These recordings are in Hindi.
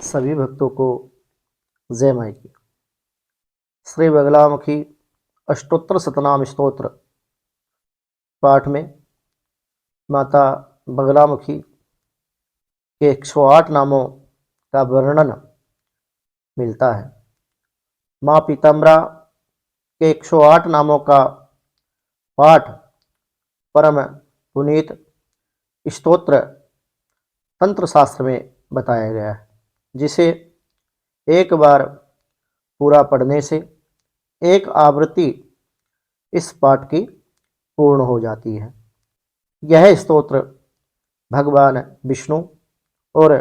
सभी भक्तों को जय माई की। श्री बगलामुखी अष्टोत्तर शतनाम स्तोत्र पाठ में माता बगलामुखी के 108 नामों का वर्णन मिलता है। माँ पीताम्बरा के 108 नामों का पाठ परम पुनीत स्तोत्र तंत्र शास्त्र में बताया गया है, जिसे एक बार पूरा पढ़ने से एक आवृत्ति इस पाठ की पूर्ण हो जाती है। यह स्तोत्र भगवान विष्णु और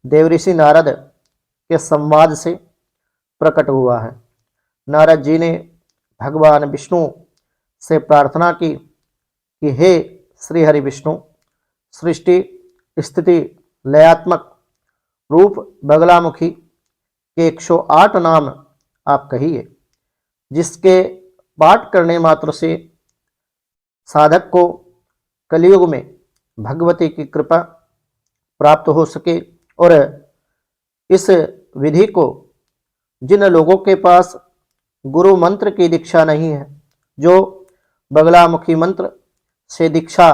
देवऋषि नारद के संवाद से प्रकट हुआ है। नारद जी ने भगवान विष्णु से प्रार्थना की कि हे श्री हरि विष्णु, सृष्टि स्थिति लयात्मक रूप बगलामुखी के 108 नाम आप कहिए, जिसके पाठ करने मात्र से साधक को कलयुग में भगवती की कृपा प्राप्त हो सके। और इस विधि को जिन लोगों के पास गुरु मंत्र की दीक्षा नहीं है, जो बगलामुखी मंत्र से दीक्षा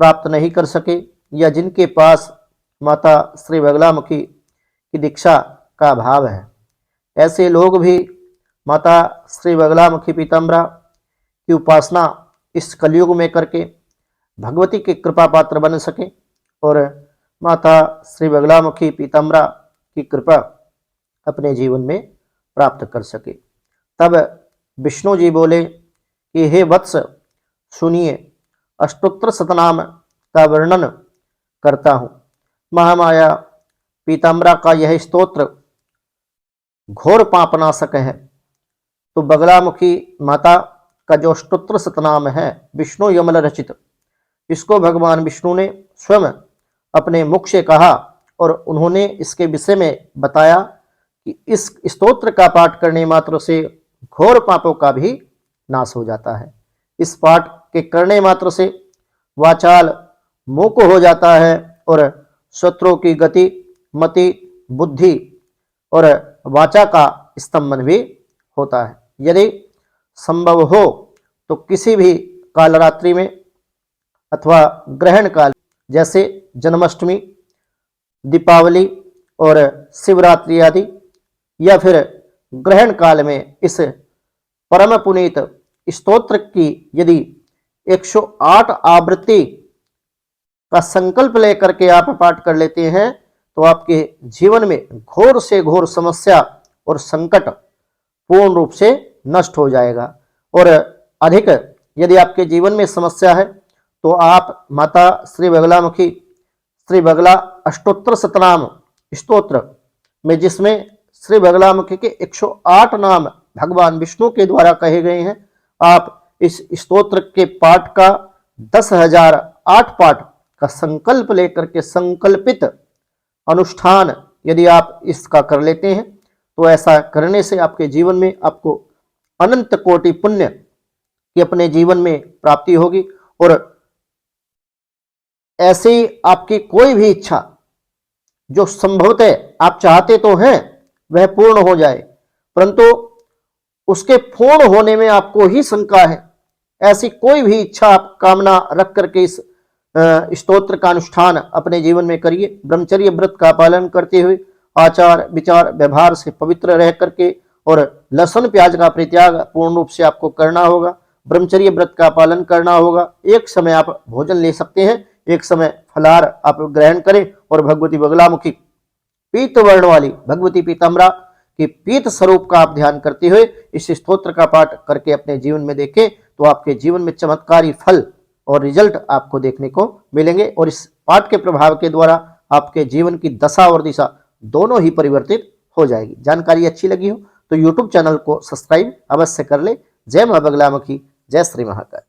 प्राप्त नहीं कर सके, या जिनके पास माता श्री बगलामुखी की दीक्षा का अभाव है, ऐसे लोग भी माता श्री बगलामुखी पीताम्बरा की उपासना इस कलयुग में करके भगवती के कृपा पात्र बन सके और माता श्री बगलामुखी पीताम्बरा की कृपा अपने जीवन में प्राप्त कर सके। तब विष्णु जी बोले कि हे वत्स, सुनिए, अष्टोत्तर शतनाम का वर्णन करता हूँ। महामाया पीताम्बरा का यह स्तोत्र घोर पापनाशक है। तो बगलामुखी माता का जो अष्टोत्तर शतनाम है विष्णु यमल रचित, इसको भगवान विष्णु ने स्वयं अपने मुख से कहा और उन्होंने इसके विषय में बताया कि इस स्तोत्र का पाठ करने मात्र से घोर पापों का भी नाश हो जाता है। इस पाठ के करने मात्र से वाचाल मूक हो जाता है और शत्रुओं की गति, मति, बुद्धि और वाचा का स्तंभन भी होता है। यदि संभव हो तो किसी भी कालरात्रि में अथवा ग्रहण काल जैसे जन्माष्टमी, दीपावली और शिवरात्रि आदि, या फिर ग्रहण काल में इस परम पुनीत स्तोत्र की यदि 108 आवृत्ति का संकल्प लेकर के आप पाठ कर लेते हैं तो आपके जीवन में घोर से घोर समस्या और संकट पूर्ण रूप से नष्ट हो जाएगा। और अधिक यदि आपके जीवन में समस्या है तो आप माता श्री बगलामुखी श्री बगला अष्टोत्तर शतनाम स्तोत्र में, जिसमें श्री बगलामुखी के 108 नाम भगवान विष्णु के द्वारा कहे गए हैं, आप इस स्तोत्र के पाठ का 10,008 पाठ का संकल्प लेकर के संकल्पित अनुष्ठान यदि आप इसका कर लेते हैं तो ऐसा करने से आपके जीवन में आपको अनंत कोटि पुण्य की अपने जीवन में प्राप्ति होगी। और ऐसी आपकी कोई भी इच्छा जो संभवतः आप चाहते तो हैं वह पूर्ण हो जाए, परंतु उसके पूर्ण होने में आपको ही शंका है, ऐसी कोई भी इच्छा आप कामना रख करके इस स्तोत्र का अनुष्ठान अपने जीवन में करिए। ब्रह्मचर्य व्रत का पालन करते हुए आचार विचार व्यवहार से पवित्र रह करके और लहसुन प्याज का परित्याग पूर्ण रूप से आपको करना होगा। ब्रह्मचर्य व्रत का पालन करना होगा। एक समय आप भोजन ले सकते हैं, एक समय फलाहार आप ग्रहण करें और भगवती बगलामुखी पीत वर्ण वाली भगवती पीताम्बरा कि पीत स्वरूप का आप ध्यान करते हुए इस स्तोत्र का पाठ करके अपने जीवन में देखें तो आपके जीवन में चमत्कारी फल और रिजल्ट आपको देखने को मिलेंगे। और इस पाठ के प्रभाव के द्वारा आपके जीवन की दशा और दिशा दोनों ही परिवर्तित हो जाएगी। जानकारी अच्छी लगी हो तो YouTube चैनल को सब्सक्राइब अवश्य कर ले। जय मां बगलामुखी, जय श्री महाकाल।